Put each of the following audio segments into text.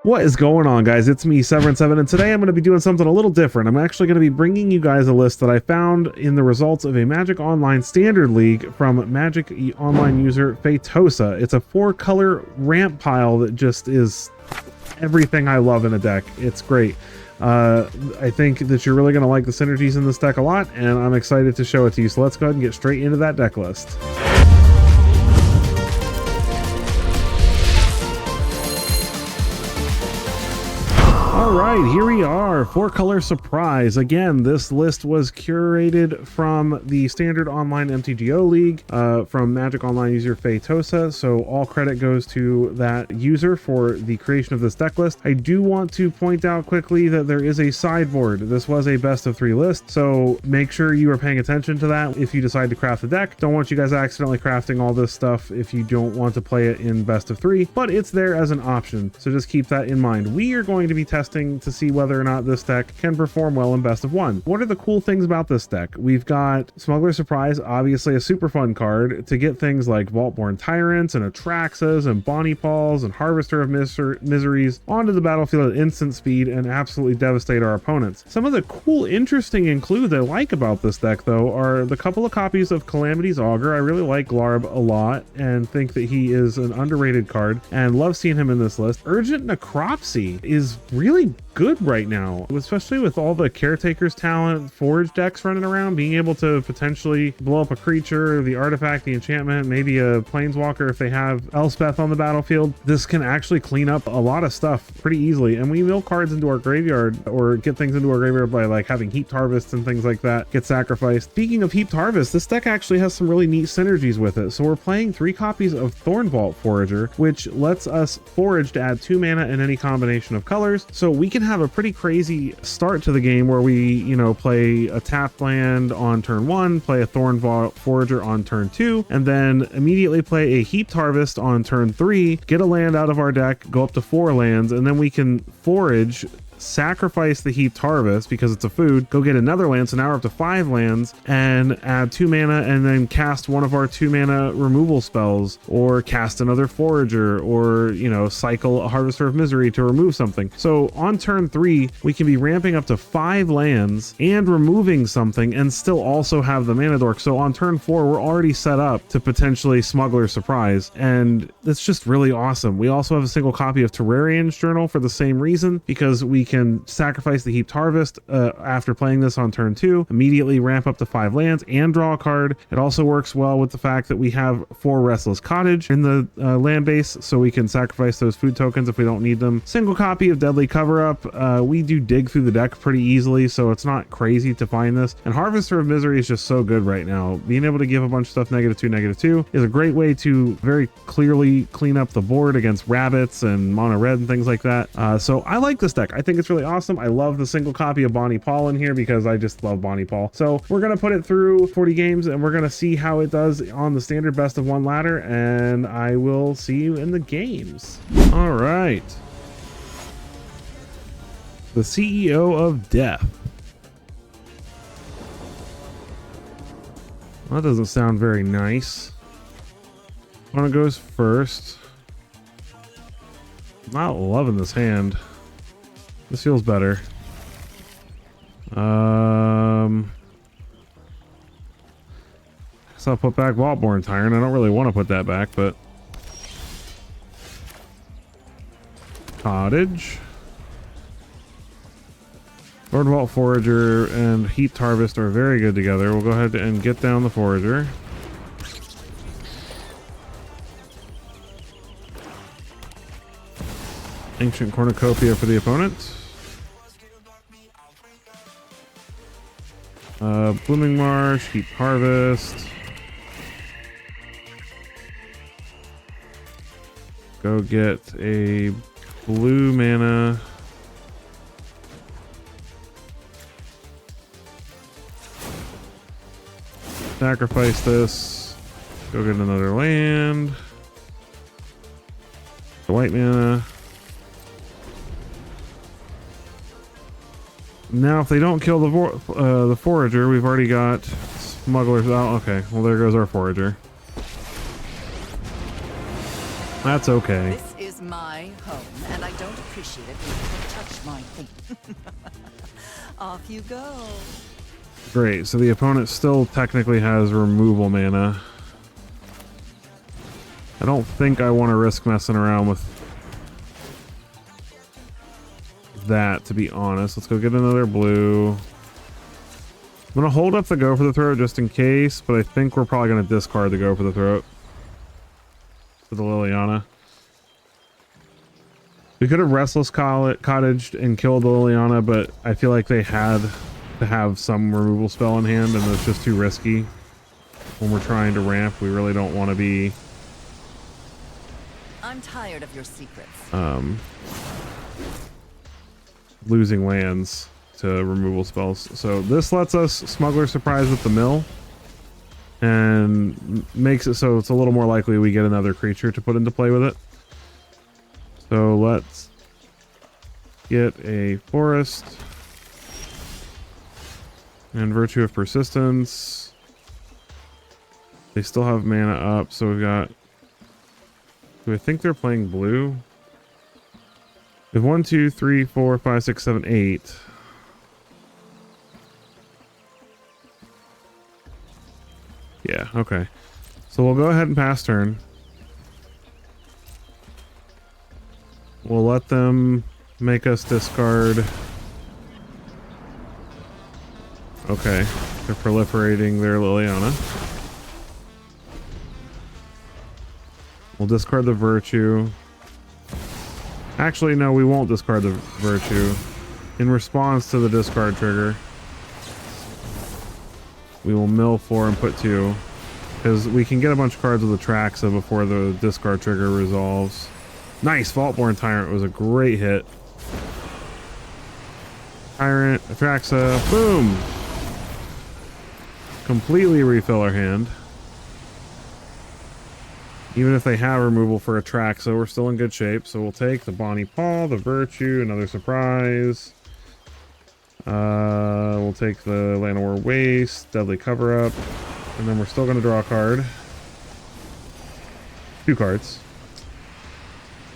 What is going on, guys? It's me, Severin7, and today I'm going to be doing something a little different. I'm actually going to be bringing you guys a list that I found in the results of a Magic Online Standard League from Magic Online User Feitosa. It's a 4-color ramp pile that just is everything I love in a deck. It's great. I think that you're really going to like the synergies in this deck a lot, and I'm excited to show it to you. So let's go ahead and get straight into that deck list. Alright, here we are, 4-color surprise. Again, this list was curated from the Standard Online MTGO League, from Magic Online User Feitosa, so all credit goes to that user for the creation of this deck list. I do want to point out quickly that there is a sideboard. This was a best of 3 list, so make sure you are paying attention to that if you decide to craft the deck. Don't want you guys accidentally crafting all this stuff if you don't want to play it in best of 3, but it's there as an option, so just keep that in mind. We are going to be testing to see whether or not this deck can perform well in best of 1. What are the cool things about this deck? We've got Smugglers Surprise, obviously a super fun card to get things like Vault-Born Tyrants and Atraxas and Bonnie Pauls and Harvester of Miseries onto the battlefield at instant speed and absolutely devastate our opponents. Some of the cool, interesting includes I like about this deck, though, are the couple of copies of Calamity's Augur. I really like Glarb a lot and think that he is an underrated card and love seeing him in this list. Urgent Necropsy is really good right now, especially with all the Caretaker's talent, Forge decks running around, being able to potentially blow up a creature, the artifact, the enchantment, maybe a planeswalker if they have Elspeth on the battlefield. This can actually clean up a lot of stuff pretty easily, and we mill cards into our graveyard or get things into our graveyard by like having Heaped Harvests and things like that get sacrificed. Speaking of Heaped Harvest, this deck actually has some really neat synergies with it. So we're playing 3 copies of Thornvault Forager, which lets us forage to add 2 mana in any combination of colors. So we can have a pretty crazy start to the game where we, play a tapped land on turn 1, play a Thornvault Forager on turn 2, and then immediately play a Heaped Harvest on turn 3, get a land out of our deck, go up to 4 lands, and then we can forage, sacrifice the Heaped Harvest because it's a food, go get another land, so now we're up to 5 lands, and add 2 mana and then cast one of our 2 mana removal spells, or cast another Forager, or cycle a Harvester of Misery to remove something. So on turn 3 we can be ramping up to 5 lands and removing something and still also have the mana dork. So on turn 4 we're already set up to potentially Smuggler's Surprise, and it's just really awesome. We also have a single copy of Terrarian's Journal for the same reason, because we can sacrifice the Heaped Harvest after playing this on turn 2, immediately ramp up to 5 lands and draw a card. It also works well with the fact that we have 4 Restless Cottage in the land base, so we can sacrifice those food tokens if we don't need them. Single copy of Deadly Cover-Up. We do dig through the deck pretty easily, so it's not crazy to find this. And Harvester of Misery is just so good right now. Being able to give a bunch of stuff -2/-2 is a great way to very clearly clean up the board against rabbits and mono red and things like that. So I like this deck. I think it's really awesome. I love the single copy of Bonnie Paul in here because I just love Bonnie Paul. So we're going to put it through 40 games and we're going to see how it does on the standard best of 1 ladder, and I will see you in the games. All right. The CEO of Death. Well, that doesn't sound very nice. Opponent goes first. Not loving this hand. This feels better. So I'll put back Vault-Born Tyrant. I don't really want to put that back, but Cottage, Thornvault Forager, and Heaped Harvest are very good together. We'll go ahead and get down the Forager. Ancient Cornucopia for the opponent. Blooming Marsh, Heaped Harvest. Go get a blue mana. Sacrifice this. Go get another land. The white mana. Now, if they don't kill the Forager, we've already got Smugglers. Oh, okay. Well, there goes our Forager. That's okay. This is my home, and I don't appreciate it when people touch my thing. Off you go. Great, so the opponent still technically has removal mana. I don't think I want to risk messing around with that, to be honest. Let's go get another blue. I'm going to hold up the Go for the Throat just in case, but I think we're probably going to discard the Go for the Throat for the Liliana. We could have Restless Cottaged and killed the Liliana, but I feel like they had to have some removal spell in hand, and it's just too risky. When we're trying to ramp, we really don't want to be... I'm tired of your secrets. Losing lands to removal spells. So this lets us Smuggler's Surprise with the mill, and makes it so it's a little more likely we get another creature to put into play with it. So let's get a forest and Virtue of Persistence. They still have mana up, so we've got... Do I think they're playing blue? We have 1, 2, 3, 4, 5, 6, 7, 8. Yeah, okay. So we'll go ahead and pass turn. We'll let them make us discard. Okay, they're proliferating their Liliana. We'll discard the Virtue. Actually, no, we won't discard the Virtue. In response to the discard trigger, we will mill 4 and put 2. Because we can get a bunch of cards with Atraxa before the discard trigger resolves. Nice! Vaultborn Tyrant was a great hit. Tyrant, Atraxa, boom! Completely refill our hand. Even if they have removal for Atraxa, we're still in good shape. So we'll take the Bonnie Paw, the Virtue, another Surprise. We'll take the Llanowar Waste, Deadly Cover-Up, and then we're still going to draw a card. 2 cards.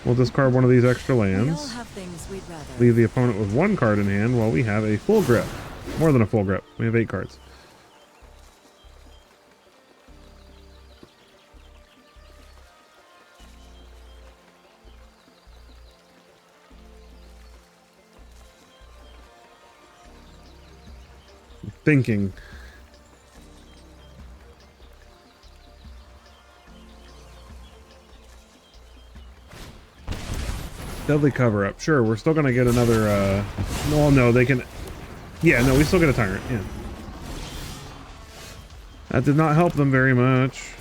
We'll discard one of these extra lands. Leave the opponent with 1 card in hand while we have a full grip. More than a full grip. We have 8 cards. Thinking. Deadly Cover-Up. Sure, we're still gonna get another, well, no, they can... Yeah, no, we still get a Tyrant, yeah. That did not help them very much.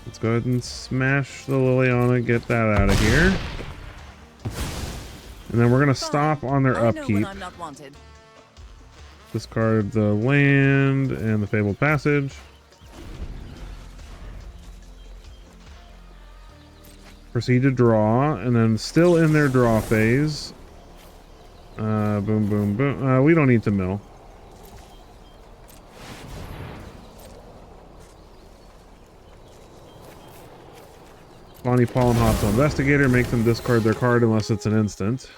Let's go ahead and smash the Liliana, get that out of here. And then we're gonna stop on their upkeep. Discard the land and the Fabled Passage. Proceed to draw, and then still in their draw phase. Boom, boom, boom. We don't need to mill. Bonnie Paul and Hostile Investigator make them discard their card unless it's an instant.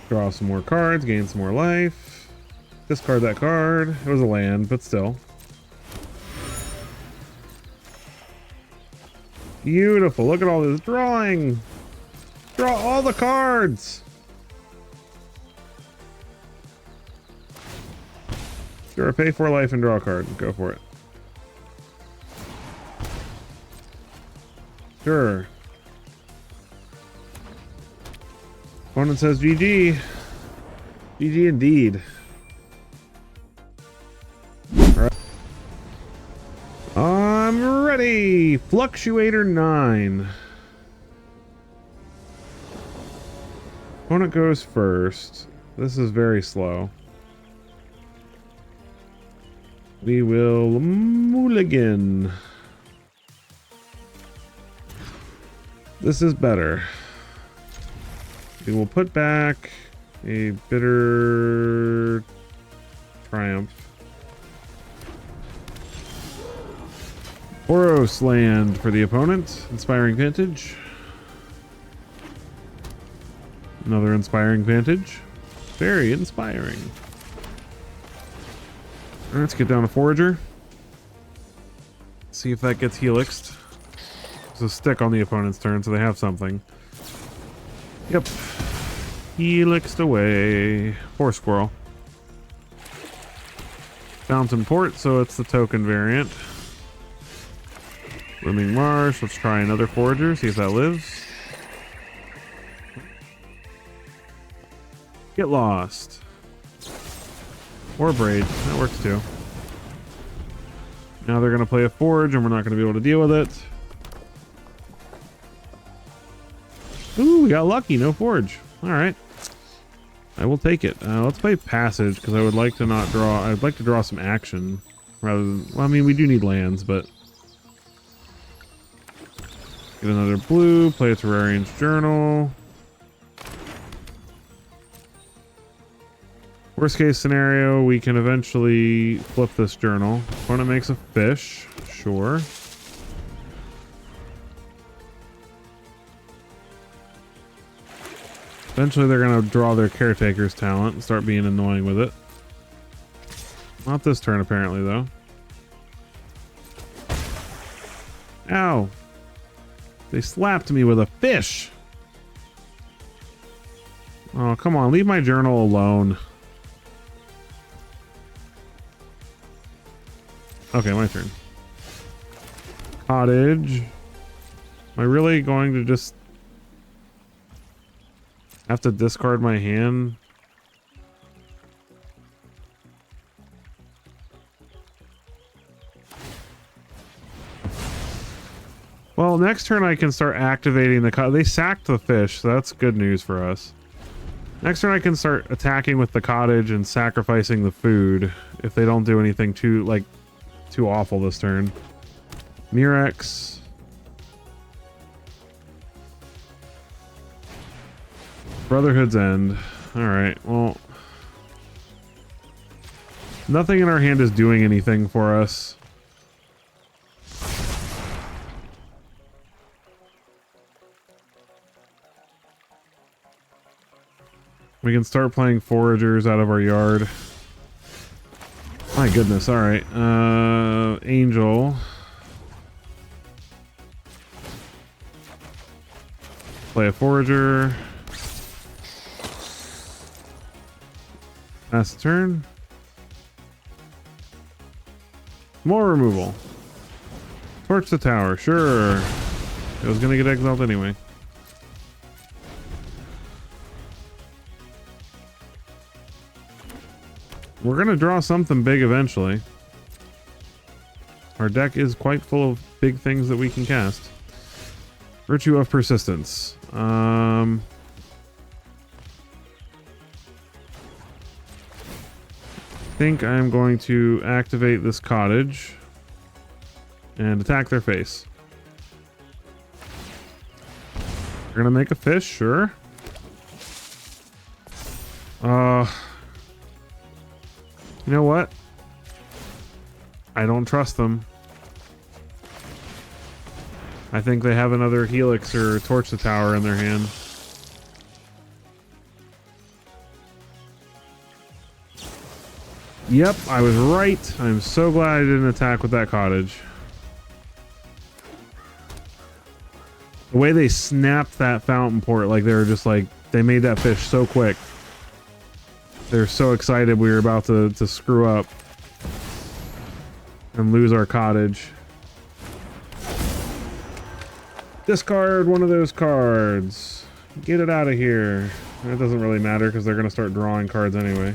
Draw some more cards, gain some more life. Discard that card. It was a land, but still. Beautiful. Look at all this drawing. Draw all the cards. Sure, pay 4 life and draw a card. Go for it. Sure. Opponent says GG. GG indeed. Alright. I'm ready. Fluctuator 9. Opponent goes first. This is very slow. We will mulligan. This is better. We will put back a bitter Triumph. Boros land for the opponent. Inspiring Vantage. Another Inspiring Vantage. Very inspiring. Alright, let's get down to Forager. See if that gets helixed. There's a stick on the opponent's turn, so they have something. Yep. Helixed away. Poor squirrel. Fountain Port, so it's the token variant. Blooming Marsh. Let's try another Forager, see if that lives. Get Lost. Or Braid. That works too. Now they're going to play a Forge, and we're not going to be able to deal with it. Ooh, we got lucky. No Forge. All right. I will take it. Let's play Passage, because I would like to not draw... I'd like to draw some action. Rather than... Well, I mean, we do need lands, but... Get another blue. Play a Terrarian's Journal. Worst case scenario, we can eventually flip this journal. Opponent makes a fish. Sure. Eventually they're going to draw their Caretaker's Talent and start being annoying with it. Not this turn apparently though. Ow! They slapped me with a fish! Oh, come on, leave my journal alone. Okay, my turn. Cottage. Am I really going to just have to discard my hand? Well, next turn I can start activating the cottage. They sacked the fish, so that's good news for us. Next turn I can start attacking with the cottage and sacrificing the food if they don't do anything too awful this turn. Murex. Brotherhood's End. Alright, well... Nothing in our hand is doing anything for us. We can start playing Foragers out of our yard. My goodness, alright. Angel. Play a Forager. Pass the turn. More removal. Torch the tower, sure. It was gonna get exiled anyway. We're gonna draw something big eventually. Our deck is quite full of big things that we can cast. Virtue of Persistence. I think I'm going to activate this cottage and attack their face. We're gonna make a fish, sure. You know what? I don't trust them. I think they have another Helix or Torch the Tower in their hand. Yep, I was right. I'm so glad I didn't attack with that cottage. The way they snapped that fountain port, like they were just like, they made that fish so quick. They're so excited we were about to screw up and lose our cottage. Discard one of those cards. Get it out of here. That doesn't really matter because they're going to start drawing cards anyway.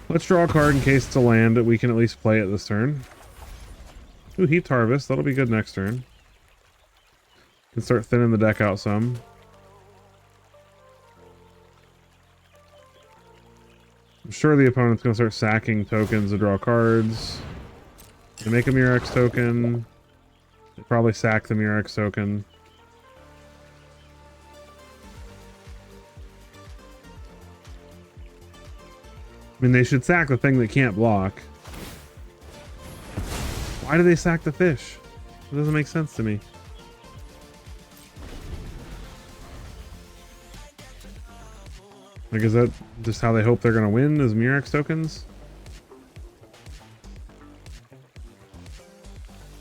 Let's draw a card in case it's a land that we can at least play it this turn. Ooh, Heaped Harvest. That'll be good next turn. Can start thinning the deck out some. I'm sure the opponent's going to start sacking tokens to draw cards. They make a Murex token. They probably sack the Murex token. I mean, they should sack the thing that can't block. Why do they sack the fish? It doesn't make sense to me. Like, is that just how they hope they're going to win, as Murex tokens?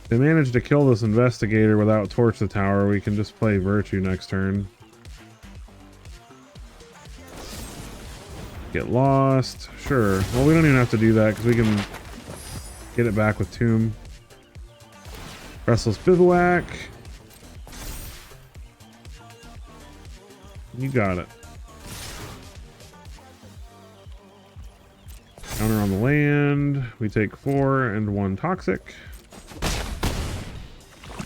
They managed to kill this investigator without torch the tower. We can just play Virtue next turn. Get lost. Sure. Well, we don't even have to do that because we can get it back with Tomb. Restless Bivouac. You got it. Counter on the land. We take 4 and 1 toxic.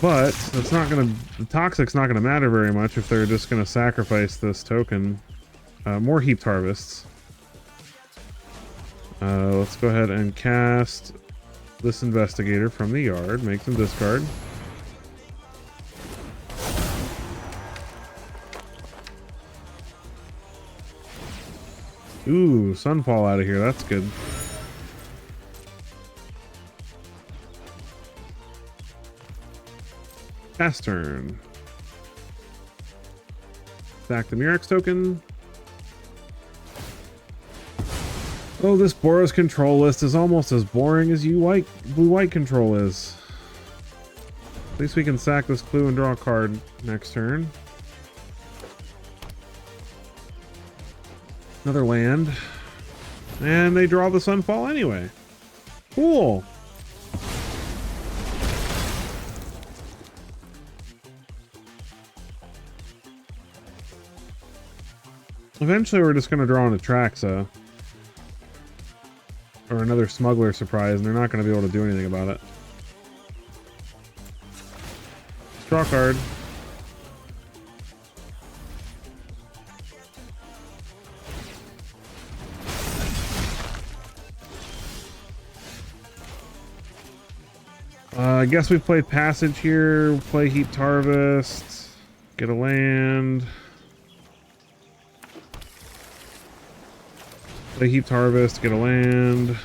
But that's not gonna. The toxic's not gonna matter very much if they're just gonna sacrifice this token. More heaped harvests. Let's go ahead and cast this investigator from the yard. Make them discard. Ooh, Sunfall out of here. That's good. Pass turn. Sack the Murex token. Oh, this Boros control list is almost as boring as blue-white control is. At least we can sack this clue and draw a card next turn. Another land. And they draw the Sunfall anyway. Cool. Eventually we're just going to draw an Atraxa. Or another Smugglers Surprise, and they're not going to be able to do anything about it. Draw a card. I guess we played Passage here. Play Heaped Harvest. Get a land. Play Heaped Harvest. Get a land.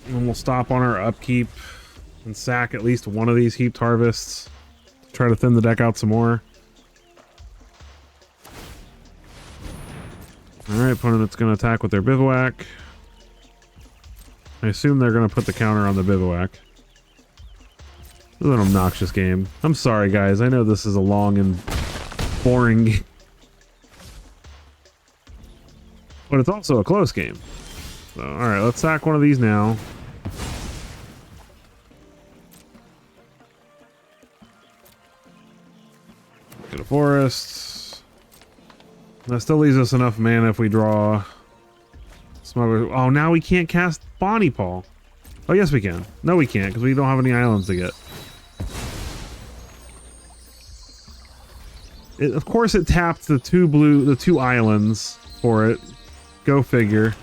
And then we'll stop on our upkeep and sack at least one of these Heaped Harvests. Try to thin the deck out some more. Alright, opponent's going to attack with their Bivouac. I assume they're going to put the counter on the Bivouac. This is an obnoxious game. I'm sorry, guys. I know this is a long and boring game. But it's also a close game. So, alright, let's sack one of these now. Get a forest. That still leaves us enough mana if we draw Smuggler. Oh, now we can't cast Bonnie Paw. Oh, yes we can. No, we can't because we don't have any islands to get. Of course, it tapped the two islands for it. Go figure.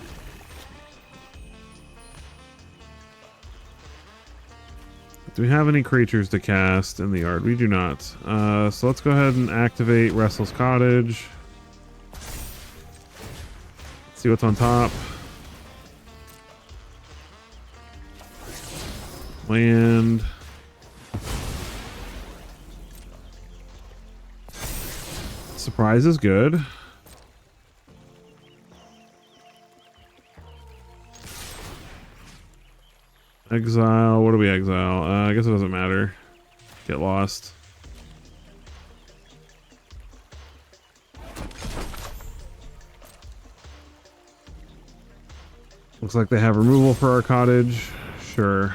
Do we have any creatures to cast in the yard? We do not. So let's go ahead and activate Restless Cottage. See what's on top. Land. Surprise is good. Exile. What do we exile? I guess it doesn't matter. Get lost. Looks like they have removal for our cottage. Sure.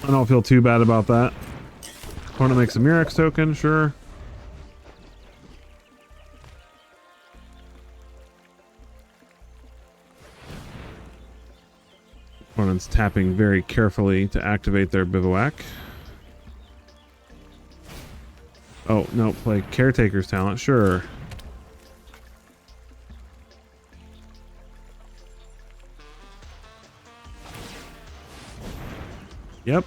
I don't feel too bad about that. Opponent makes a Murex token, sure. Opponent's tapping very carefully to activate their Bivouac. Oh, no, play Caretaker's Talent, sure. Yep.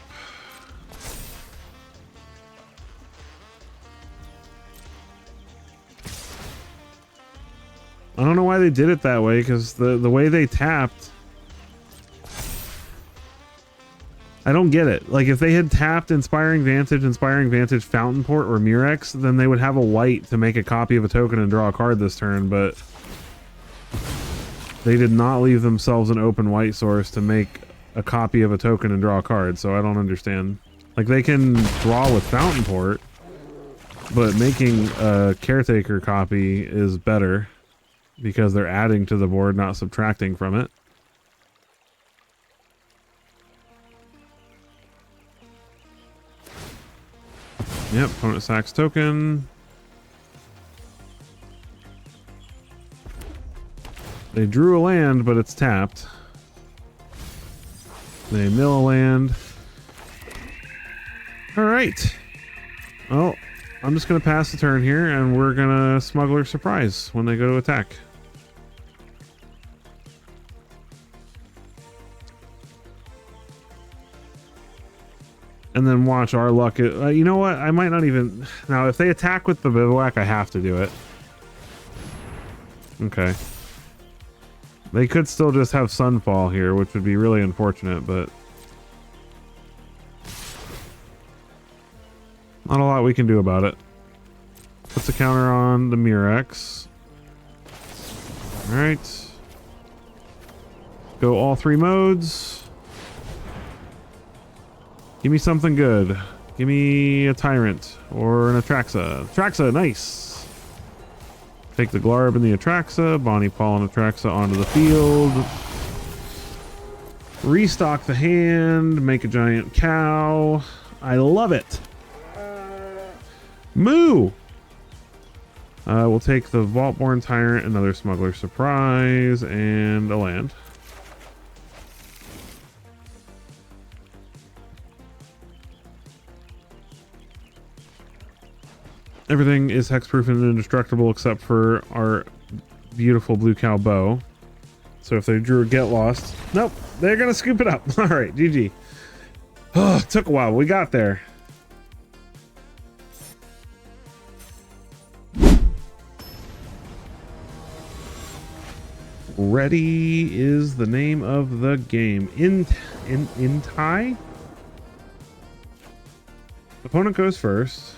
I don't know why they did it that way, because the way they tapped, I don't get it. Like, if they had tapped Inspiring Vantage, Fountain Port, or Murex, then they would have a white to make a copy of a token and draw a card this turn, but they did not leave themselves an open white source to make a copy of a token and draw a card, so I don't understand. Like, they can draw with Fountain Port, but making a Caretaker copy is better, because they're adding to the board, not subtracting from it. Yep, opponent sacks token. They drew a land, but it's tapped. They mill a land. Alright. Well, I'm just going to pass the turn here, and we're going to Smugglers Surprise when they go to attack. And then watch our luck. You know what? I might not even... Now, if they attack with the Bivouac, I have to do it. Okay. They could still just have Sunfall here, which would be really unfortunate, but... Not a lot we can do about it. Puts a counter on the Murex. Alright. Go all three modes. Give me something good. Give me a Tyrant or an Atraxa. Atraxa, nice. Take the Glarb and the Atraxa. Bonnie Paul and Atraxa onto the field. Restock the hand. Make a giant cow. I love it. Moo! We'll take the Vaultborn Tyrant, another Smuggler Surprise, and a land. Everything is hexproof and indestructible except for our beautiful blue cow bow. So if they drew a Get Lost... Nope, they're going to scoop it up. All right, GG. Oh, it took a while. We got there. Ready is the name of the game. In tie? Opponent goes first.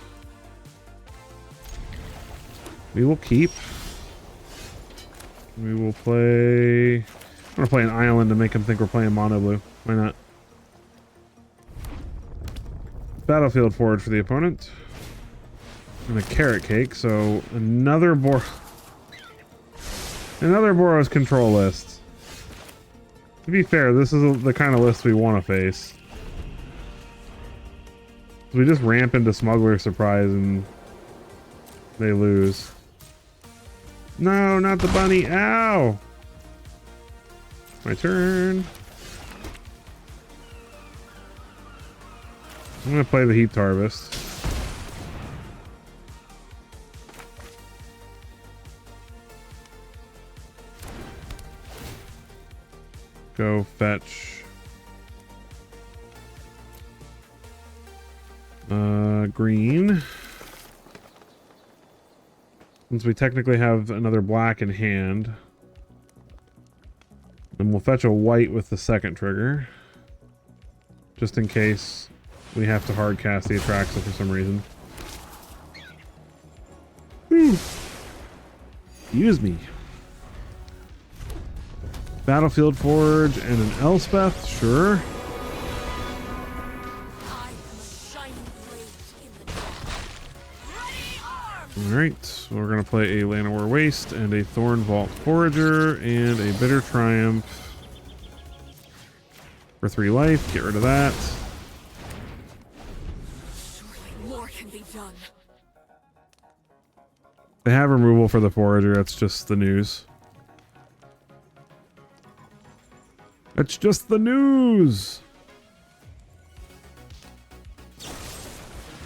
We will keep. We will play... I'm going to play an island to make him think we're playing mono blue. Why not? Battlefield Forge for the opponent. And a Carrot Cake, so another Boros control list. To be fair, this is the kind of list we want to face. We just ramp into Smuggler Surprise and they lose. No, not the bunny. Ow! My turn. I'm gonna play the Heaped Harvest. Go fetch. Green. Since we technically have another black in hand. Then we'll fetch a white with the second trigger. Just in case we have to hard cast the Atraxa for some reason. Use me. Battlefield Forge and an Elspeth, sure. Alright, so we're going to play a Llanowar Waste and a Thorn Vault Forager and a Bitter Triumph for 3 life. Get rid of that. Surely more can be done. They have removal for the Forager, that's just the news. That's just the news!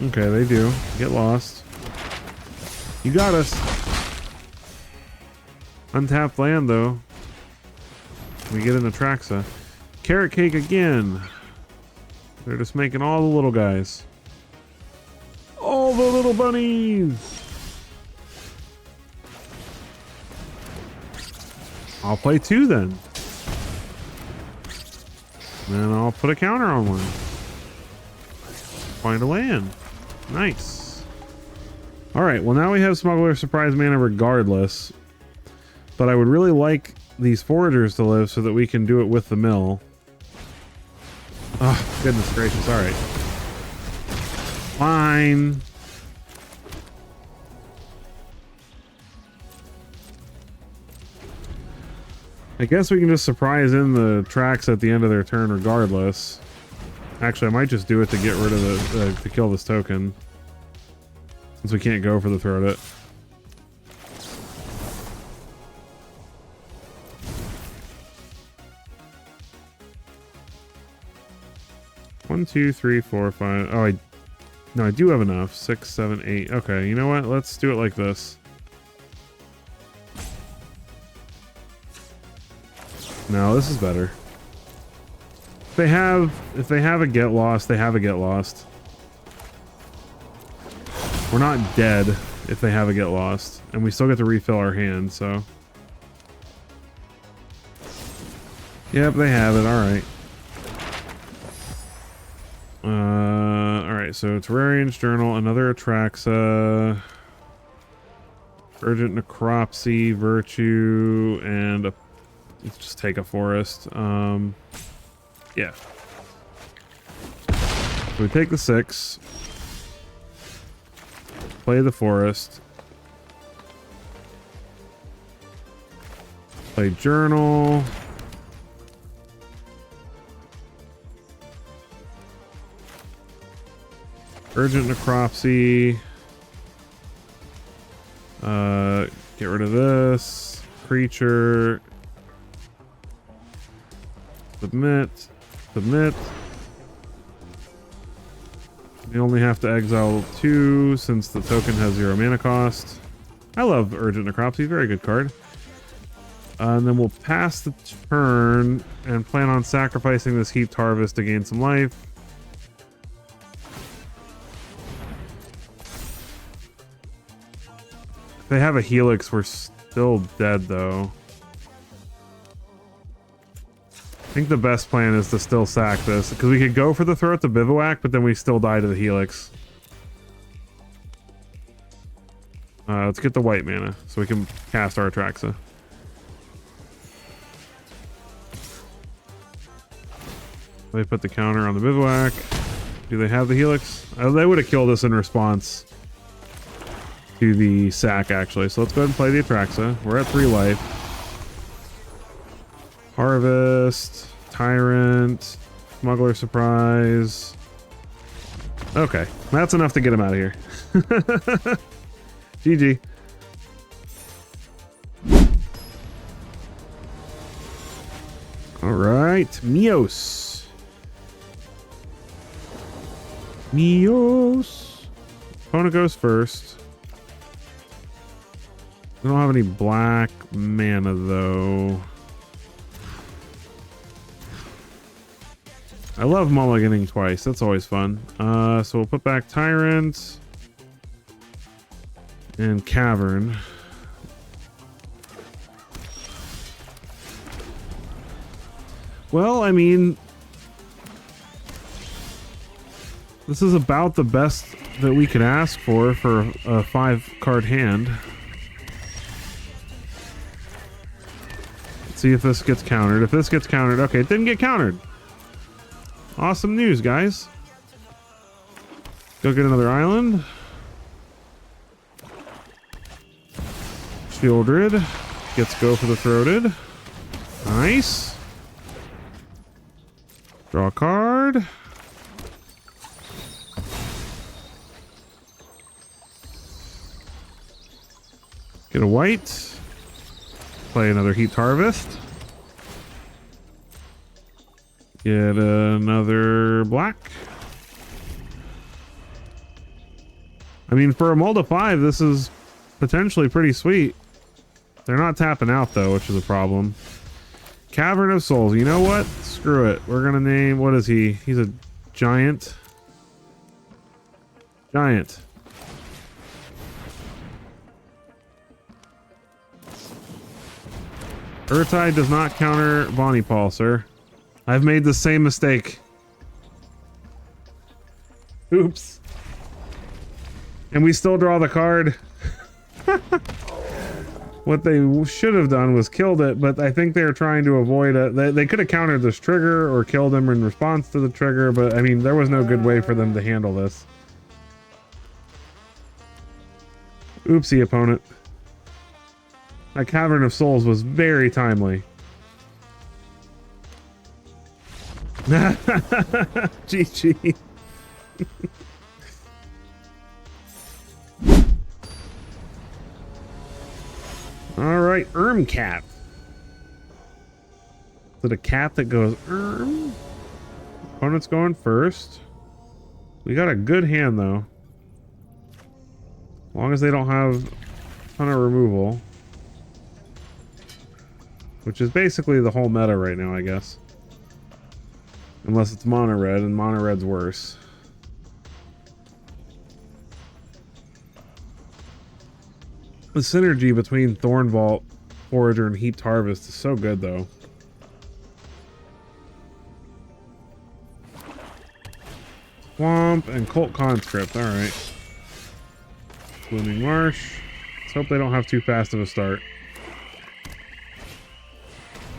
Okay, they do. Get lost. You got us. Untapped land, though. We get an Atraxa. Carrot Cake again. They're just making all the little guys. All the little bunnies! I'll play 2 then. Then I'll put a counter on one. Find a land. Nice. Alright, well now we have Smuggler's Surprise mana regardless. But I would really like these foragers to live so that we can do it with the mill. Oh, goodness gracious. Alright. Fine. I guess we can just surprise in the tracks at the end of their turn regardless. Actually, I might just do it to get rid of the to kill this token, since we can't go for the throat it. One, two, three, four, five. Oh, I do have enough. 6, 7, 8. Okay, you know what? Let's do it like this. No, this is better. If they have a get lost, they have a get lost. We're not dead if they have a get lost, and we still get to refill our hand, so. Yep, they have it. All right. All right. So Terrarian's Journal, another Atraxa, Urgent Necropsy, Virtue, and a. Let's just take a forest. Yeah. So we take the 6. Play the forest. Play Journal. Urgent Necropsy. Get rid of this. Creature. Submit. Submit. We only have to exile 2 since the token has 0 mana cost. I love Urgent Necropsy, very good card. And then we'll pass the turn and plan on sacrificing this Heaped Harvest to gain some life. If they have a Helix, we're still dead though. I think the best plan is to still sack this, because we could go for the throat to Bivouac, but then we still die to the Helix. Let's get the white mana, so we can cast our Atraxa. They put the counter on the Bivouac. Do they have the Helix? They would have killed us in response to the sack, actually. So let's go ahead and play the Atraxa. We're at 3 life. Harvest, Tyrant, Smuggler Surprise. Okay, that's enough to get him out of here. GG. All right, Mios. Mios. Opponent goes first. We don't have any black mana though. I love mulliganing twice. That's always fun. So we'll put back Tyrant and Cavern. Well, I mean, this is about the best that we could ask for a 5-card hand. Let's see if this gets countered. If this gets countered, okay, it didn't get countered. Awesome news, guys. Go get another island. Shieldred gets go for the throated. Nice. Draw a card. Get a white. Play another Heaped Harvest. Get another black. I mean, for a mull to 5, this is potentially pretty sweet. They're not tapping out, though, which is a problem. Cavern of Souls. You know what? Screw it. We're going to name... What is he? He's a Giant. Giant. Urtai does not counter Bonnie Paul, sir. I've made the same mistake. Oops. And we still draw the card. What they should have done was killed it, but I think they're trying to avoid it. They could have countered this trigger or killed him in response to the trigger, but I mean, there was no good way for them to handle this. Oopsie, opponent. That Cavern of Souls was very timely. GG. All right, cat. Is it a cat that goes Opponent's going first. We got a good hand though. As long as they don't have a ton of removal. Which is basically the whole meta right now, I guess. Unless it's mono red, and mono red's worse. The synergy between Thorn Vault, Forager, and Heaped Harvest is so good, though. Swamp and Cult Conscript, alright. Blooming Marsh. Let's hope they don't have too fast of a start.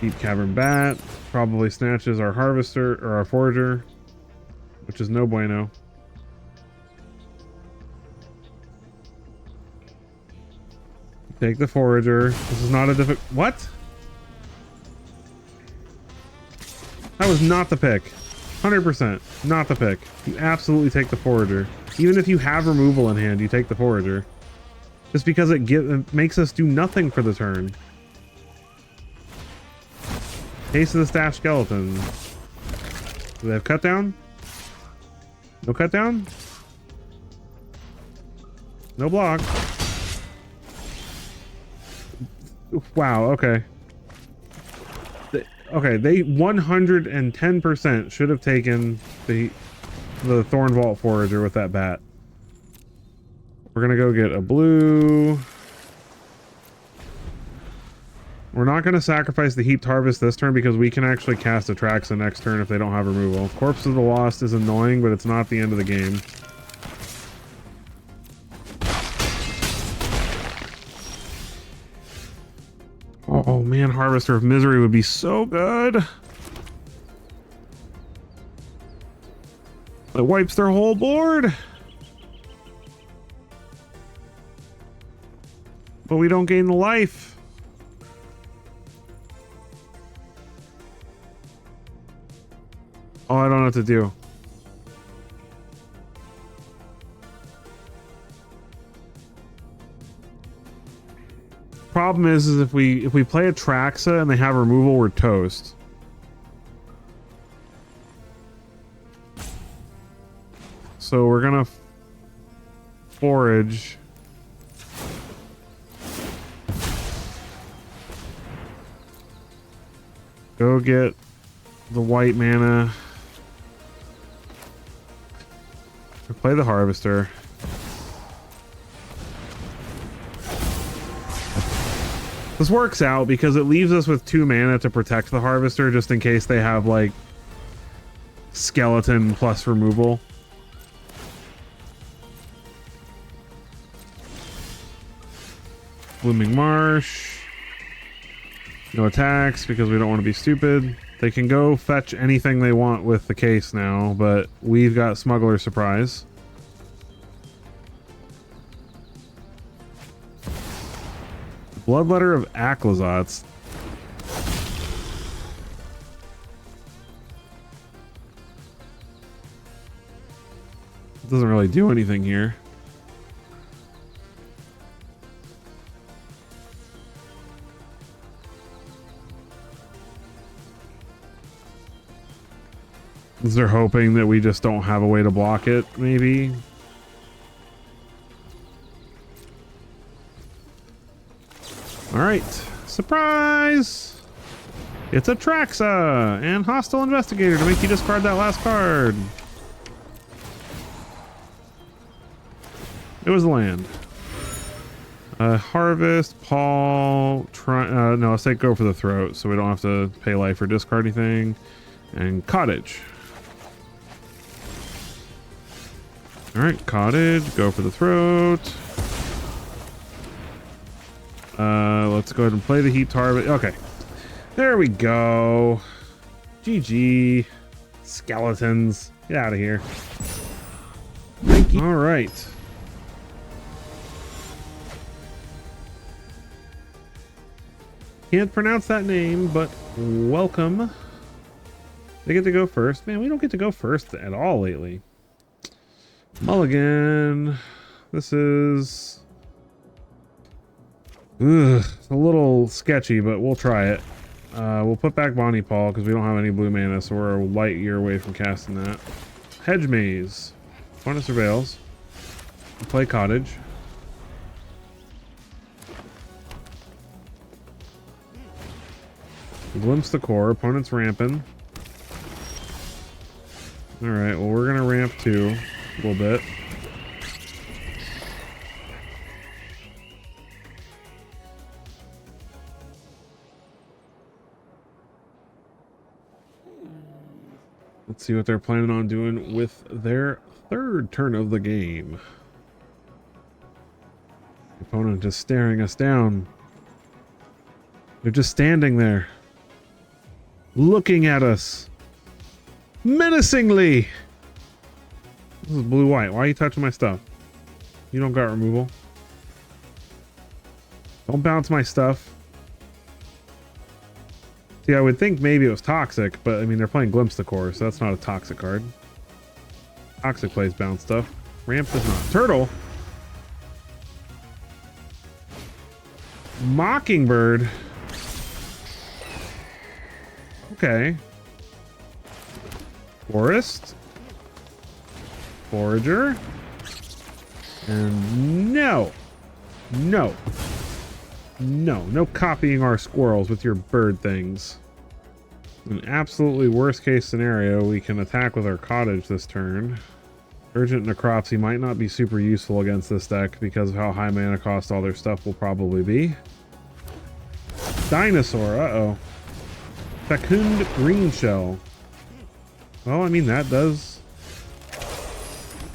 Deep Cavern Bat. Probably snatches our Harvester, or our Forager. Which is no bueno. Take the Forager. This is not a difficult... What? That was not the pick. 100%. Not the pick. You absolutely take the Forager. Even if you have removal in hand, you take the Forager. Just because it makes us do nothing for the turn. Case of the Staff Skeleton. Do they have cut down? No cut down? No block. Wow, okay. Okay, they 110% should have taken the Thorn Vault Forager with that bat. We're gonna go get a blue. We're not gonna sacrifice the Heaped Harvest this turn because we can actually cast Atraxa next turn if they don't have removal. Corpse of the Lost is annoying, but it's not the end of the game. Oh man, Harvester of Misery would be so good. It wipes their whole board. But we don't gain the life. Oh, I don't know what to do. Problem is if we play Atraxa and they have removal, we're toast. So we're gonna forage. Go get the white mana. Play the Harvester. This works out because it leaves us with 2 mana to protect the Harvester just in case they have like skeleton plus removal. Blooming Marsh. No attacks because we don't want to be stupid. They can go fetch anything they want with the case now, but we've got Smugglers Surprise. Bloodletter of Aclazotz. It doesn't really do anything here. They're hoping that we just don't have a way to block it, maybe. Alright, surprise! It's Atraxa and Hostile Investigator to make you discard that last card. It was land. Harvest, Paul, no, let's take go for the throat so we don't have to pay life or discard anything. And cottage. Alright, cottage, go for the throat. Let's go ahead and play the heat harvest. Okay. There we go. GG. Skeletons. Get out of here. Thank you. Alright. Can't pronounce that name, but welcome. They get to go first. Man, we don't get to go first at all lately. Mulligan. This is... Ugh, it's a little sketchy, but we'll try it. We'll put back Bonnie Paul because we don't have any blue mana, so we're a light year away from casting that. Hedge Maze. Opponent surveils. Play Cottage. Glimpse the core. Opponent's ramping. Alright, well we're gonna ramp too. A little bit. Let's see what they're planning on doing with their third turn of the game. The opponent just staring us down. They're just standing there. Looking at us. Menacingly! This is blue-white. Why are you touching my stuff? You don't got removal. Don't bounce my stuff. See, I would think maybe it was toxic, but I mean, they're playing Glimpse the Core, so that's not a toxic card. Toxic plays bounce stuff. Ramp does not. Turtle! Mockingbird. Okay. Forest. Forager. And no. No. No copying our squirrels with your bird things. In absolutely worst case scenario, we can attack with our cottage this turn. Urgent Necropsy might not be super useful against this deck because of how high mana cost all their stuff will probably be. Dinosaur, uh-oh. Fecund Green Shell. Well, I mean, that does...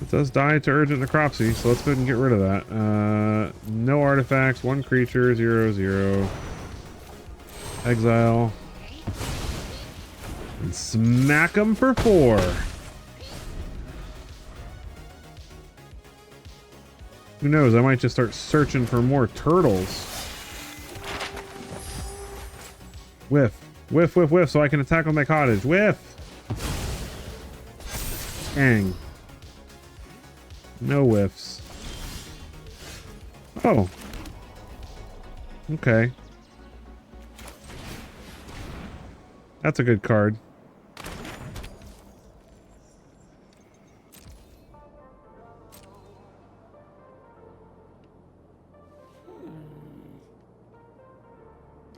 It does die to Urgent Necropsy, so let's go ahead and get rid of that. No artifacts, one creature, 0/0. Exile. And smack them for 4. Who knows, I might just start searching for more turtles. Whiff. Whiff, whiff, whiff, so I can attack with my cottage. Whiff! Dang. No whiffs. Oh. Okay. That's a good card.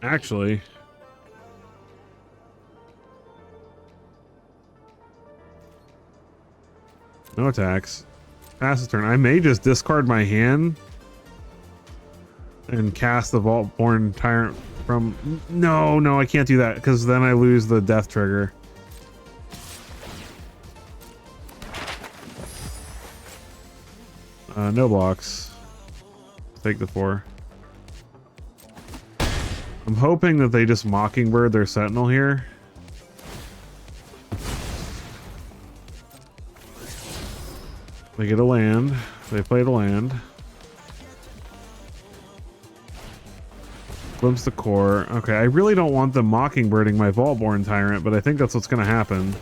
Actually... No attacks. Pass the turn. I may just discard my hand and cast the Vault-Born Tyrant from... No, I can't do that because then I lose the death trigger. No blocks. Take the 4. I'm hoping that they just Mockingbird their Sentinel here. They get a land. They played a land. Glimpse the core. Okay, I really don't want them Mockingbirding my Vault-Born Tyrant, but I think that's what's going to happen.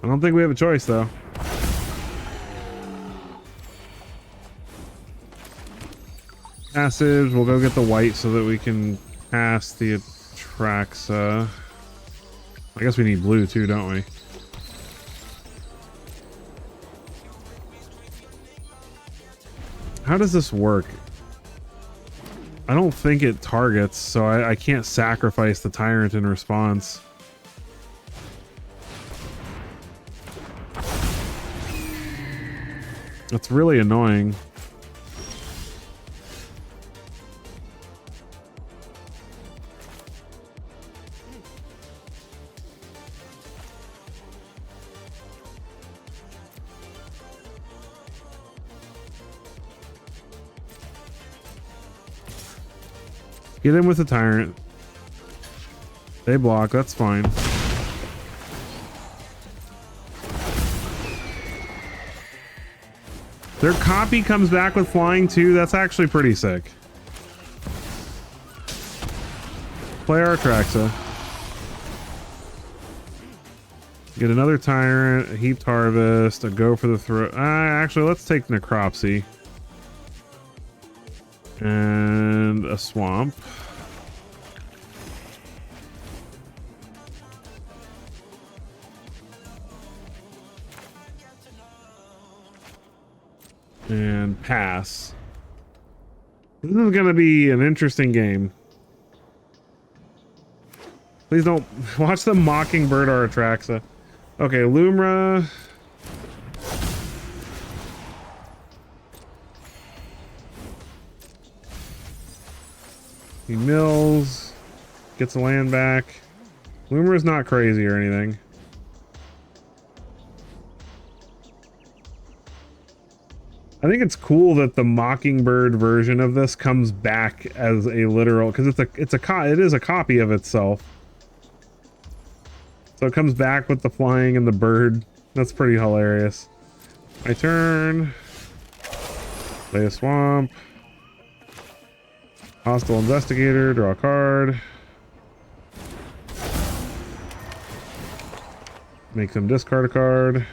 I don't think we have a choice, though. Passive, we'll go get the white so that we can pass the Atraxa. I guess we need blue too, don't we? How does this work? I don't think it targets, so I can't sacrifice the Tyrant in response. That's really annoying. Get in with the Tyrant. They block, that's fine. Their copy comes back with flying too. That's actually pretty sick. Play our Atraxa. Get another Tyrant, a Heaped Harvest, a Go for the Throat. Actually, let's take Necropsy. And a Swamp. And pass. This is going to be an interesting game. Please don't watch the Mockingbird or Atraxa. Okay, Lumra. He mills. Gets the land back. Lumra's not crazy or anything. I think it's cool that the Mockingbird version of this comes back as a literal, because it is a copy of itself. So it comes back with the flying and the bird. That's pretty hilarious. My turn. Play a Swamp. Hostile Investigator. Draw a card. Make them discard a card.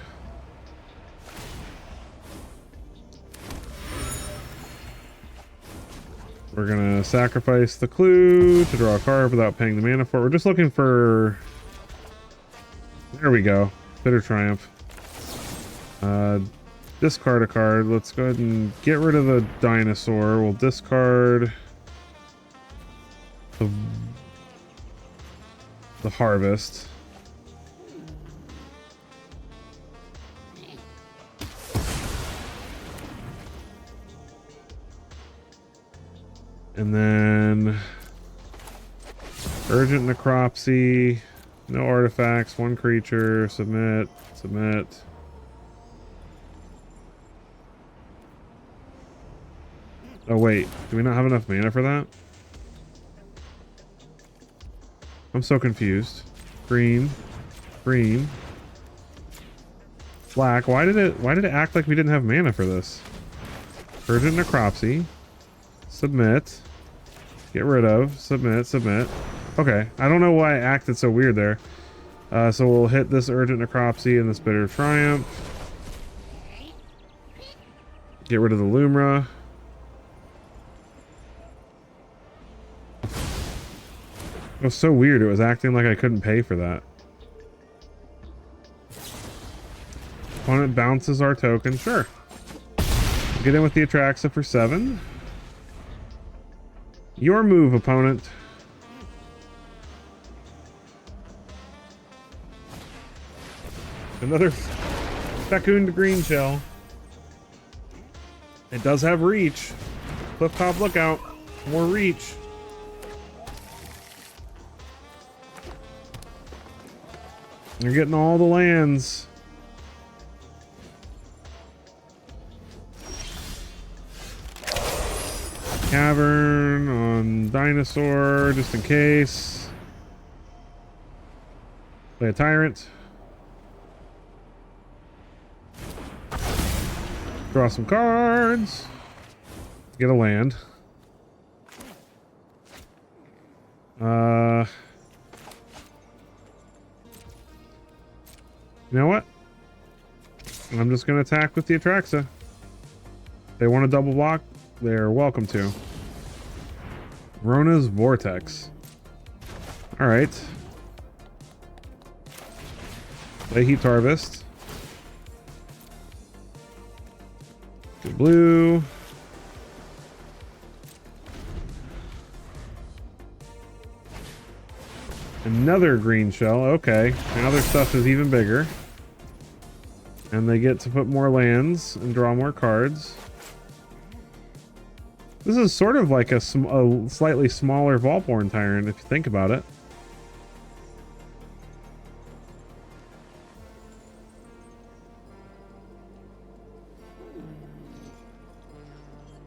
We're gonna sacrifice the clue to draw a card without paying the mana for it. We're just looking for... There we go. Bitter Triumph. Discard a card. Let's go ahead and get rid of the dinosaur. We'll discard the harvest. And then Urgent Necropsy, no artifacts, one creature, submit, submit. Oh wait, do we not have enough mana for that? I'm so confused. Green, green, black. Why did it act like we didn't have mana for this? Urgent Necropsy, submit. Get rid of, submit, submit. Okay, I don't know why it acted so weird there. So we'll hit this Urgent Necropsy and this Bitter Triumph. Get rid of the Lumra. It was so weird, it was acting like I couldn't pay for that. Opponent bounces our token, sure. Get in with the Atraxa for 7. Your move, opponent. Another Fecund Green Shell. It does have reach. Cliff top lookout. More reach. You're getting all the lands. Cavern on dinosaur, just in case. Play a Tyrant. Draw some cards. Get a land. You know what? I'm just going to attack with the Atraxa. They want to double block? They're welcome to. Rona's Vortex. Alright. Play Heaped Harvest. Good blue. Another green shell. Okay, now their stuff is even bigger. And they get to put more lands and draw more cards. This is sort of like a slightly smaller Volborn Tyrant, if you think about it.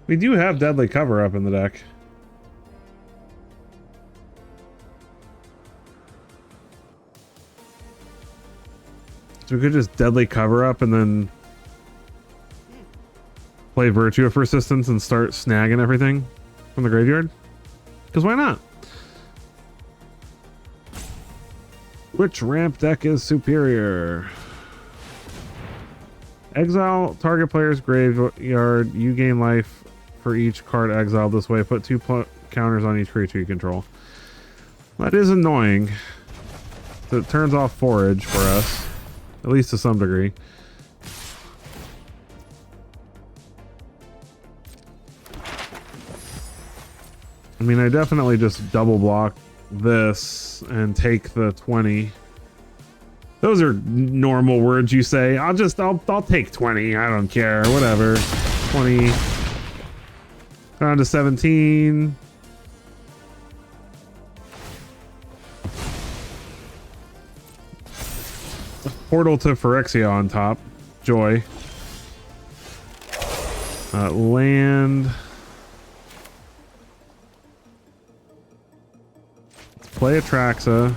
We do have Deadly Cover Up in the deck. So we could just Deadly Cover Up and then play Virtue of Persistence and start snagging everything from the graveyard. Because why not? Which ramp deck is superior? Exile target player's graveyard. You gain life for each card exiled this way. Put 2 counters on each creature you control. That is annoying. So it turns off Forage for us. At least to some degree. I mean, I definitely just double block this and take the 20. Those are normal words you say. I'll take 20. I don't care. Whatever. 20. Down to 17. Portal to Phyrexia on top. Joy. Land. Let's play Atraxa.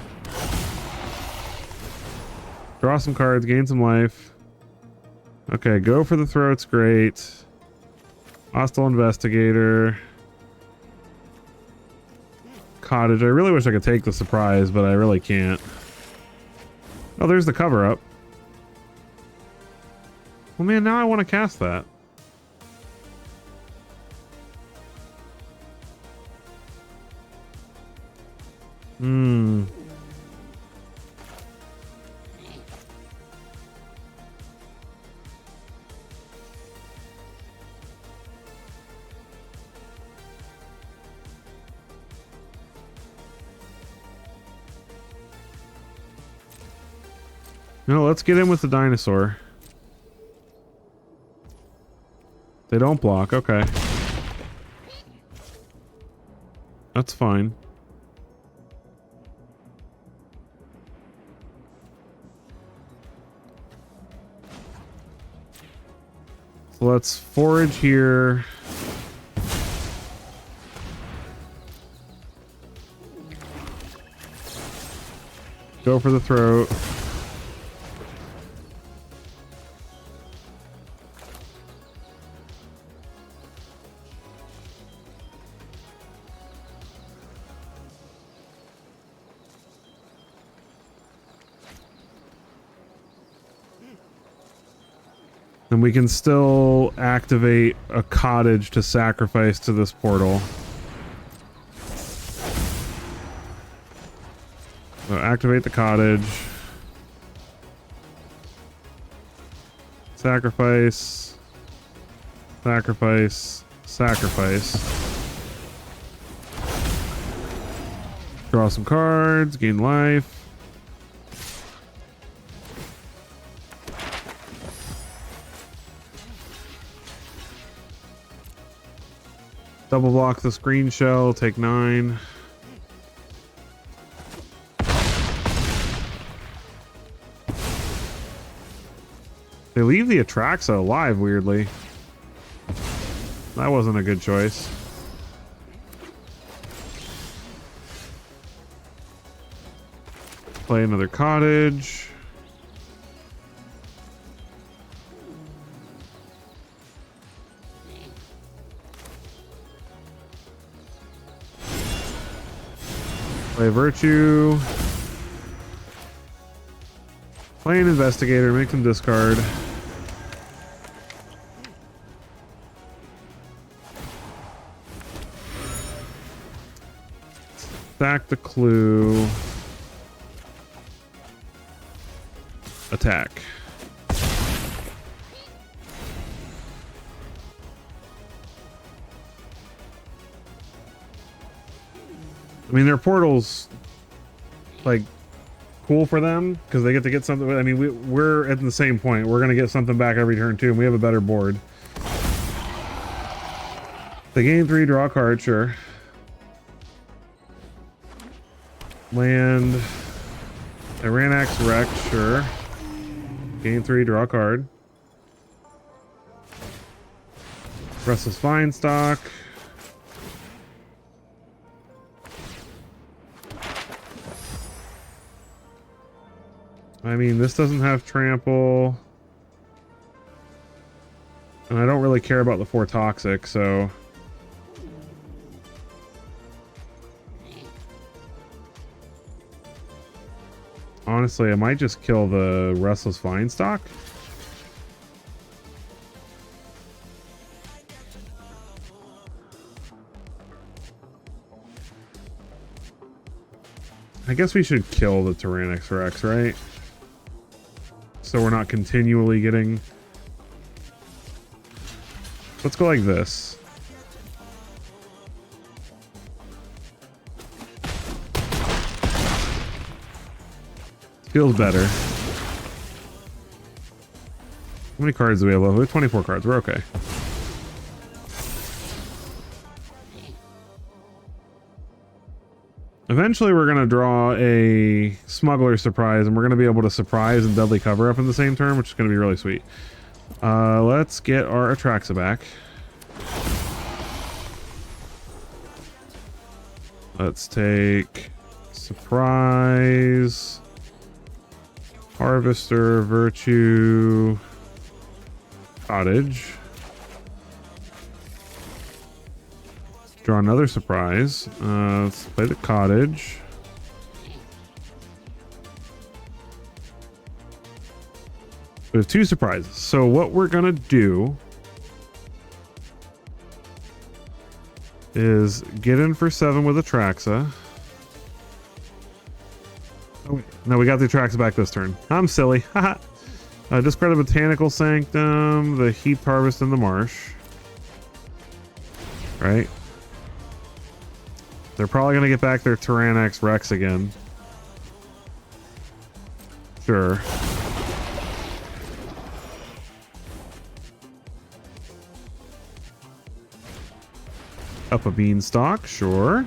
Draw some cards, gain some life. Okay, go for the throat's great. Hostile Investigator. Cottage. I really wish I could take the surprise, but I really can't. Oh, there's the cover up. Well, man, now I want to cast that. Hmm. No, let's get in with the dinosaur. They don't block, okay. That's fine. So let's forage here. Go for the throat. And we can still activate a cottage to sacrifice to this portal. So activate the cottage. Sacrifice. Sacrifice. Sacrifice. Draw some cards, gain life. Double block the screen shell, take 9. They leave the Atraxa alive, weirdly. That wasn't a good choice. Play another cottage. Play Virtue. Play an Investigator, make them discard. Stack the clue. Attack. I mean, their portals like cool for them because they get to get something. I mean, we're at the same point. We're gonna get something back every turn too, and we have a better board. They gain 3, draw a card, sure. Land Atraxa Wreck, sure. Gain 3, draw a card. Restless Vinestock. I mean, this doesn't have trample. And I don't really care about the 4 toxic, so... Honestly, I might just kill the Restless Vinestock. I guess we should kill the Atraxa Rex, right? So we're not continually getting... Let's go like this. Feels better. How many cards do we have left? We have 24 cards. We're okay. Eventually we're going to draw a Smuggler's Surprise, and we're going to be able to surprise and deadly cover up in the same turn, which is going to be really sweet. Let's get our Atraxa back. Let's take Surprise, Harvester, Virtue, Cottage. Draw another Surprise. Let's play the Cottage. We have 2 surprises. So what we're gonna do is get in for 7 with Atraxa. Oh wait, no, we got the Atraxa back this turn. I'm silly. Haha. Discard a Botanical Sanctum, the Heaped Harvest in the Marsh. Right? They're probably gonna get back their Atraxa Rex again. Sure. Up a Beanstalk, sure.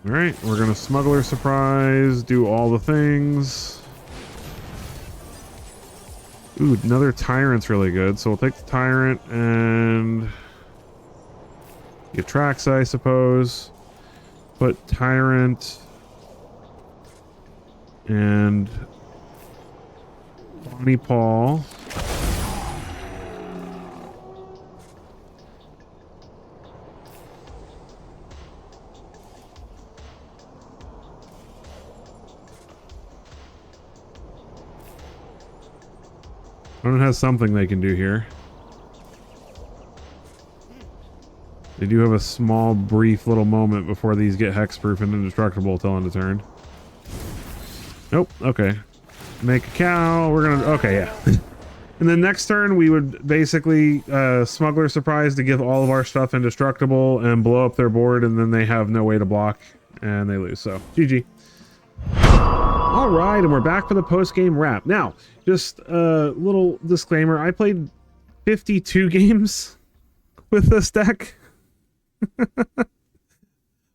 Alright, we're gonna Smuggler Surprise, do all the things. Ooh, another Tyrant's really good, so we'll take the Tyrant and the Atraxa, I suppose. Put Tyrant and Bonnie Paul. Opponent has something they can do here. They do have a small, brief little moment before these get hexproof and indestructible till end of turn. Nope. Okay. Make a cow. We're gonna... Okay, yeah. And then next turn, we would basically Smuggler Surprise to give all of our stuff indestructible and blow up their board, and then they have no way to block, and they lose. So, GG. All right, and we're back for the post-game wrap. Now, just a little disclaimer. I played 52 games with this deck.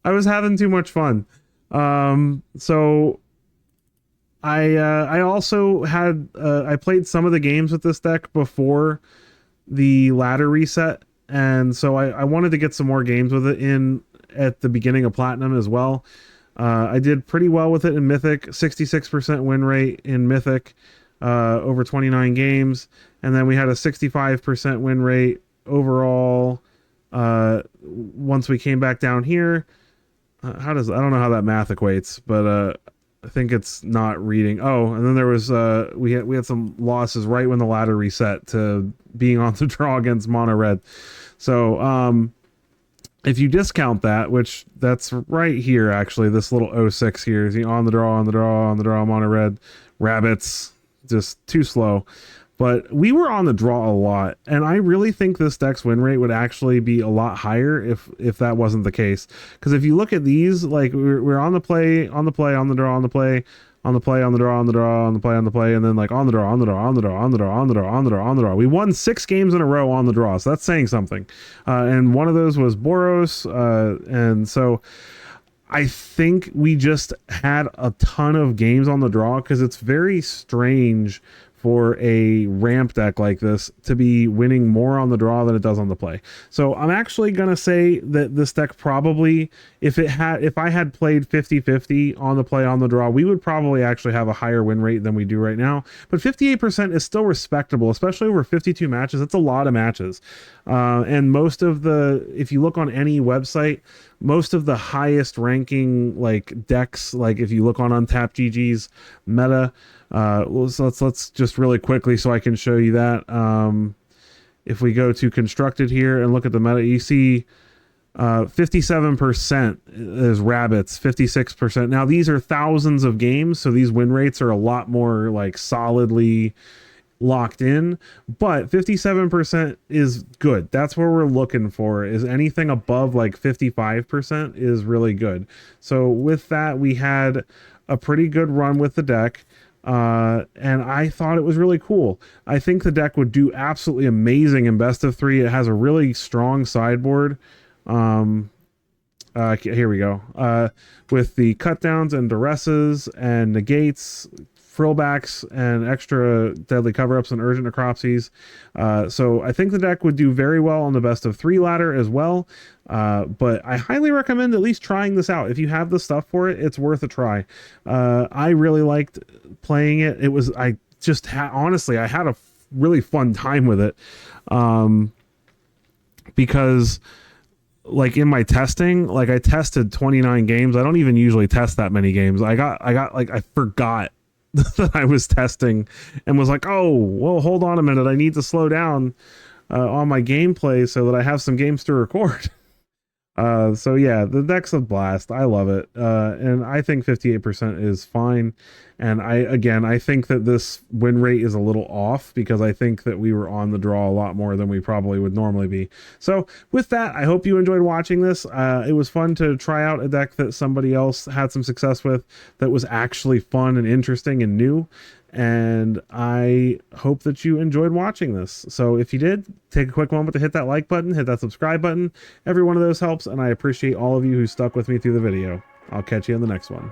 I was having too much fun. So I also had I played some of the games with this deck before the ladder reset, and so I wanted to get some more games with it in at the beginning of Platinum as well. I did pretty well with it in Mythic, 66% win rate in Mythic, over 29 games, and then we had a 65% win rate overall once we came back down here. I don't know how that math equates, but I think it's not reading. Oh, and then there was we had some losses right when the ladder reset to being on the draw against mono red. So if you discount that, which that's right here actually, this little 06 here is on the draw, mono red, rabbits, just too slow. but we were on the draw a lot, and I really think this deck's win rate would actually be a lot higher if that wasn't the case. Because if you look at these, like we're on the play, on the play, on the draw, on the play, on the play, on the draw, on the draw, on the play, on the play, and then like on the draw, on the draw, on the draw, on the draw, on the draw, on the draw, on the draw. We won 6 games in a row on the draw, so that's saying something. And one of those was Boros, and so I think we just had a ton of games on the draw, because it's very strange for a ramp deck like this to be winning more on the draw than it does on the play. So I'm actually going to say that this deck probably, if I had played 50-50 on the play, on the draw, we would probably actually have a higher win rate than we do right now. But 58% is still respectable, especially over 52 matches. That's a lot of matches. And most of if you look on any website, most of the highest ranking like decks, like if you look on Untapped GG's meta, let's just really quickly so I can show you that. If we go to constructed here and look at the meta, you see 57% is rabbits, 56%. Now these are thousands of games, so these win rates are a lot more like solidly locked in, but 57% is good. That's where we're looking for. Is anything above like 55% is really good. So with that, we had a pretty good run with the deck, and I thought it was really cool. I think the deck would do absolutely amazing in best of 3. It has a really strong sideboard. Here we go. With the cut downs and duresses and negates, frillbacks, and extra deadly cover-ups and urgent necropsies. So I think the deck would do very well on the best of 3 ladder as well. But I highly recommend at least trying this out. If you have the stuff for it, it's worth a try. I really liked playing it. Honestly, I had a really fun time with it. Because like in my testing, like I tested 29 games. I don't even usually test that many games. I forgot that I was testing and was like, oh, well, hold on a minute. I need to slow down on my gameplay so that I have some games to record. So yeah, the deck's a blast. I love it. And I think 58% is fine. And I think that this win rate is a little off because I think that we were on the draw a lot more than we probably would normally be. So with that, I hope you enjoyed watching this. It was fun to try out a deck that somebody else had some success with that was actually fun and interesting and new. And I hope that you enjoyed watching this. So if you did, take a quick moment to hit that like button, hit that subscribe button. Every one of those helps, and I appreciate all of you who stuck with me through the video. I'll catch you in the next one.